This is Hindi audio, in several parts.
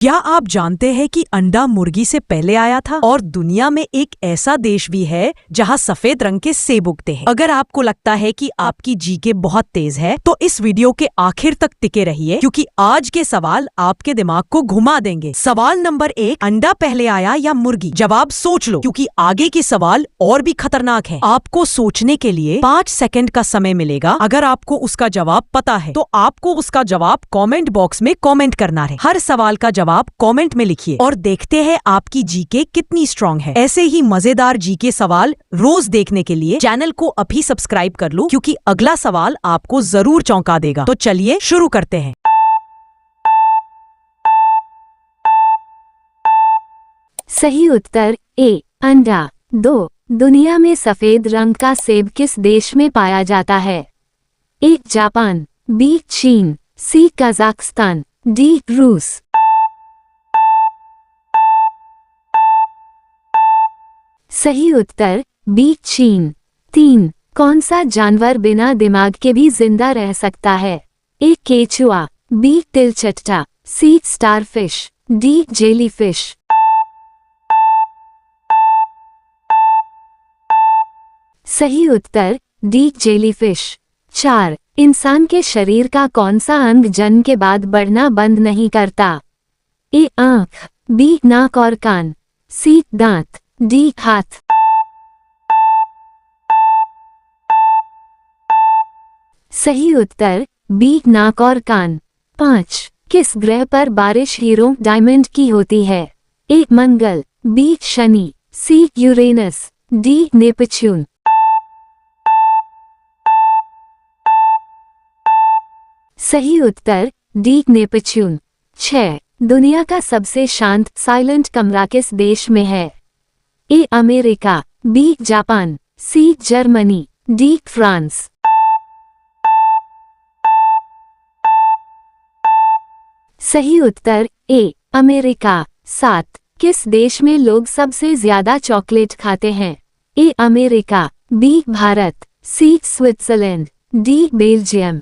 क्या आप जानते हैं कि अंडा मुर्गी से पहले आया था? और दुनिया में एक ऐसा देश भी है जहां सफेद रंग के सेब उगते हैं। अगर आपको लगता है कि आपकी जीके बहुत तेज है तो इस वीडियो के आखिर तक टिके रहिए, क्योंकि आज के सवाल आपके दिमाग को घुमा देंगे। सवाल नंबर 1, अंडा पहले आया या मुर्गी? जवाब सोच लो, क्योंकि आगे के सवाल और भी खतरनाक है। आपको सोचने के लिए 5 सेकंड का समय मिलेगा। अगर आपको उसका जवाब पता है तो आपको उसका जवाब कमेंट बॉक्स में कमेंट करना है। हर सवाल का जवाब कमेंट में लिखिए और देखते हैं आपकी जीके कितनी स्ट्रांग है। ऐसे ही मजेदार जीके सवाल रोज देखने के लिए चैनल को अभी सब्सक्राइब कर लो, क्योंकि अगला सवाल आपको जरूर चौंका देगा। तो चलिए शुरू करते हैं। सही उत्तर ए, अंडा। 2, दुनिया में सफेद रंग का सेब किस देश में पाया जाता है? ए, जापान, बी, चीन, सी, कजाकिस्तान, डी, रूस। सही उत्तर बी, चीन। 3, कौन सा जानवर बिना दिमाग के भी जिंदा रह सकता है? ए, केचुआ, बी, तिलचट्टा, सी, स्टारफिश, डी, जेलीफिश। सही उत्तर डी, जेलीफिश। 4, इंसान के शरीर का कौन सा अंग जन्म के बाद बढ़ना बंद नहीं करता? ए, आंख, बी, नाक और कान, सी, दांत, डी, हाथ। सही उत्तर बी, नाक और कान। 5, किस ग्रह पर बारिश हीरो डायमंड की होती है? ए, मंगल, बी, शनि, सी, यूरेनस, डी, नेपच्यून। सही उत्तर डी, नेपच्यून। 6, दुनिया का सबसे शांत साइलेंट कमरा किस देश में है? ए, अमेरिका, बी, जापान, सी, जर्मनी, डी, फ्रांस। सही उत्तर ए, अमेरिका। 7, किस देश में लोग सबसे ज्यादा चॉकलेट खाते हैं? ए, अमेरिका, बी, भारत, सी, स्विट्जरलैंड, डी, बेल्जियम।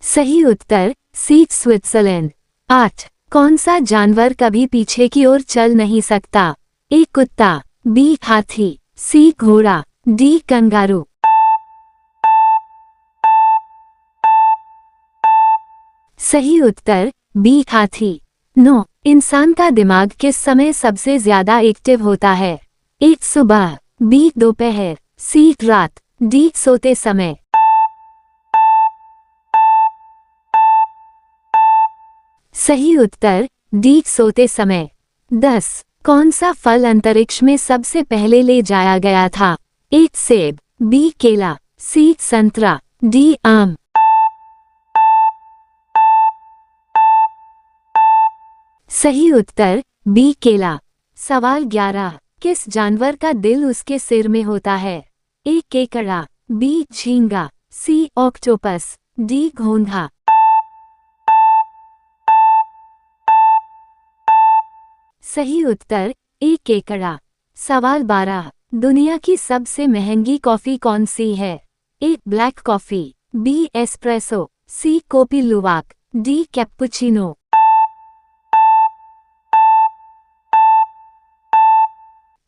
सही उत्तर सी, स्विट्जरलैंड। 8, कौन सा जानवर कभी पीछे की ओर चल नहीं सकता? ए, कुत्ता, बी, हाथी, सी, घोड़ा, डी, कंगारू। सही उत्तर बी, हाथी। 9, इंसान का दिमाग किस समय सबसे ज्यादा एक्टिव होता है? ए, सुबह, बी, दोपहर, सी, रात, डी, सोते समय। सही उत्तर डी, सोते समय। 10, कौन सा फल अंतरिक्ष में सबसे पहले ले जाया गया था? ए, सेब, बी, केला, सी, संतरा, डी, आम। सही उत्तर बी, केला। सवाल 11, किस जानवर का दिल उसके सिर में होता है? ए, केकड़ा, बी, झींगा, सी, ऑक्टोपस, डी, घोंघा। सही उत्तर ए, केकड़ा। सवाल 12, दुनिया की सबसे महंगी कॉफी कौन सी है? ए, ब्लैक कॉफी, बी, एस्प्रेसो, सी, कॉफी लुवाक, डी, कैपुचिनो।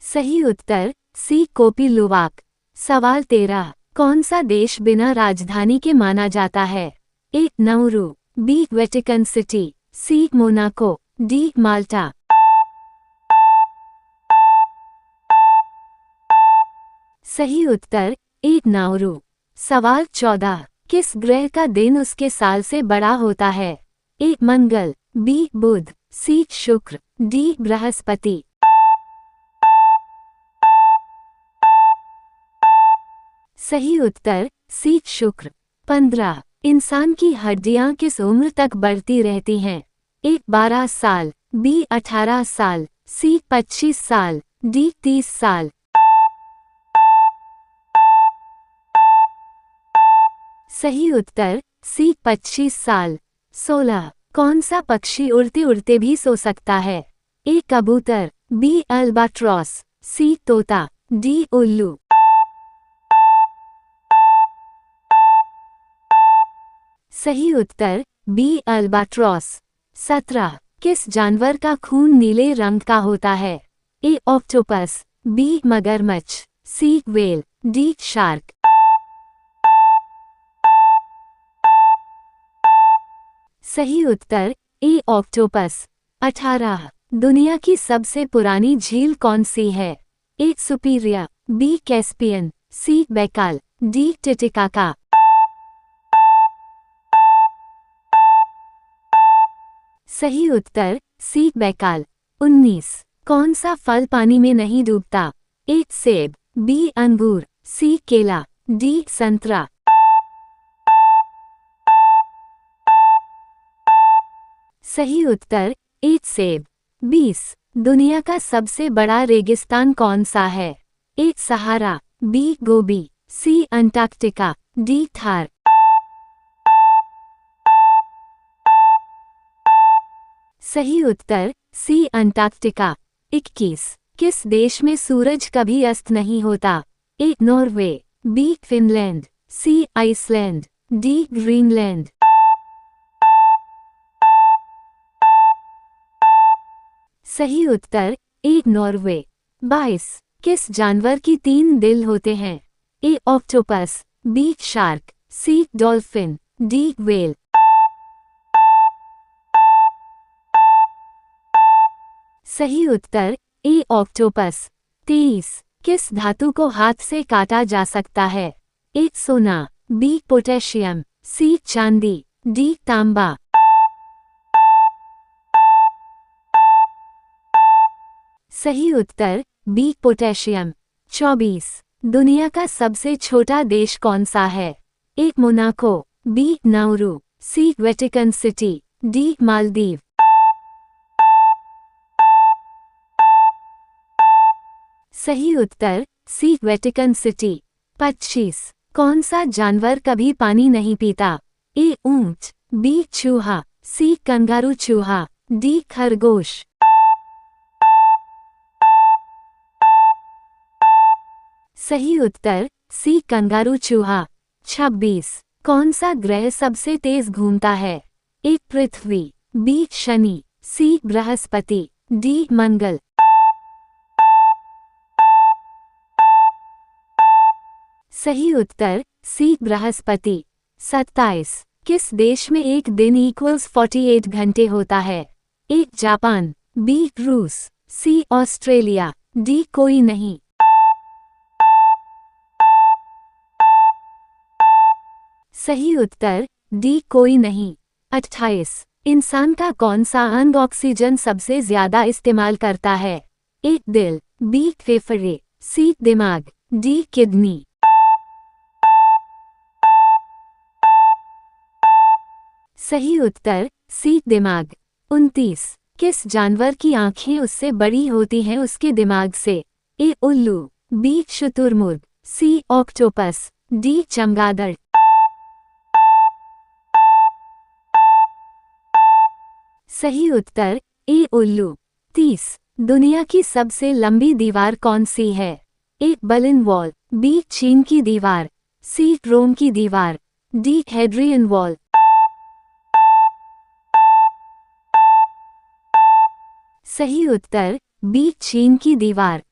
सही उत्तर सी, कॉफी लुवाक। सवाल 13, कौन सा देश बिना राजधानी के माना जाता है? ए, नाउरू, बी, वेटिकन सिटी, सी, मोनाको, डी, माल्टा। सही उत्तर ए, नाउरू। सवाल 14, किस ग्रह का दिन उसके साल से बड़ा होता है? ए, मंगल, बी, बुध, सी, शुक्र, डी, बृहस्पति। सही उत्तर सी, शुक्र। 15, इंसान की हड्डियां किस उम्र तक बढ़ती रहती हैं? ए, 12 साल, बी, 18 साल, सी, 25 साल, डी, 30 साल। सही उत्तर सी, 25 साल। 16, कौन सा पक्षी उड़ते उड़ते भी सो सकता है? ए, कबूतर, बी, अल्बाट्रॉस, सी, तोता, डी, उल्लू। सही उत्तर बी अल्बाट्रॉस। 17 किस जानवर का खून नीले रंग का होता है? ए ऑक्टोपस, बी मगरमच्छ, सी व्हेल, डी शार्क। सही उत्तर ए ऑक्टोपस। 18 दुनिया की सबसे पुरानी झील कौन सी है? ए सुपीरियर, बी कैस्पियन, सी बैकाल, डी टिटिकाका। सही उत्तर सी बैकाल। 19 कौन सा फल पानी में नहीं डूबता? ए सेब, बी अंगूर, सी केला, डी संतरा। सही उत्तर ए सेब। 20 दुनिया का सबसे बड़ा रेगिस्तान कौन सा है? ए सहारा, बी गोबी, सी अंटार्कटिका, डी थार। सही उत्तर सी अंटार्कटिका। 21 किस देश में सूरज कभी अस्त नहीं होता? A Norway, B Finland, C Iceland, D Greenland. सही उत्तर ए नॉर्वे। 22 किस जानवर की 3 दिल होते हैं? ए ऑक्टोपस, बी शार्क, सी डॉल्फिन, डी व्हेल। सही उत्तर ए ऑक्टोपस। 23 किस धातु को हाथ से काटा जा सकता है? ए सोना, बी पोटेशियम, सी चांदी, डी तांबा। सही उत्तर बी पोटेशियम। 24 दुनिया का सबसे छोटा देश कौन सा है? ए मोनाको, बी नाउरू, सी वेटिकन सिटी, डी मालदीव। सही उत्तर सी वेटिकन सिटी। 25 कौन सा जानवर कभी पानी नहीं पीता? ए ऊंट, बी चूहा, सी कंगारू चूहा, डी खरगोश। सही उत्तर सी कंगारू चूहा। 26 कौन सा ग्रह सबसे तेज घूमता है? ए पृथ्वी, बी शनि, सी बृहस्पति, डी मंगल। सही उत्तर सी बृहस्पति। 27 किस देश में एक दिन इक्वल्स 48 घंटे होता है? ए जापान, बी रूस, सी ऑस्ट्रेलिया, डी कोई नहीं। सही उत्तर डी कोई नहीं। 28 इंसान का कौन सा अंग ऑक्सीजन सबसे ज्यादा इस्तेमाल करता है? ए दिल, बी फेफड़े, सी दिमाग, डी किडनी। सही उत्तर सी दिमाग। 29 किस जानवर की आंखें उससे बड़ी होती हैं उसके दिमाग से? ए उल्लू, बी शुतुरमुर्ग, सी ऑक्टोपस, डी चमगादड़। सही उत्तर ए उल्लू। 30 दुनिया की सबसे लंबी दीवार कौन सी है? ए बर्लिन वॉल, बी चीन की दीवार, सी रोम की दीवार, डी हेड्रियन वॉल। सही उत्तर बी चीन की दीवार।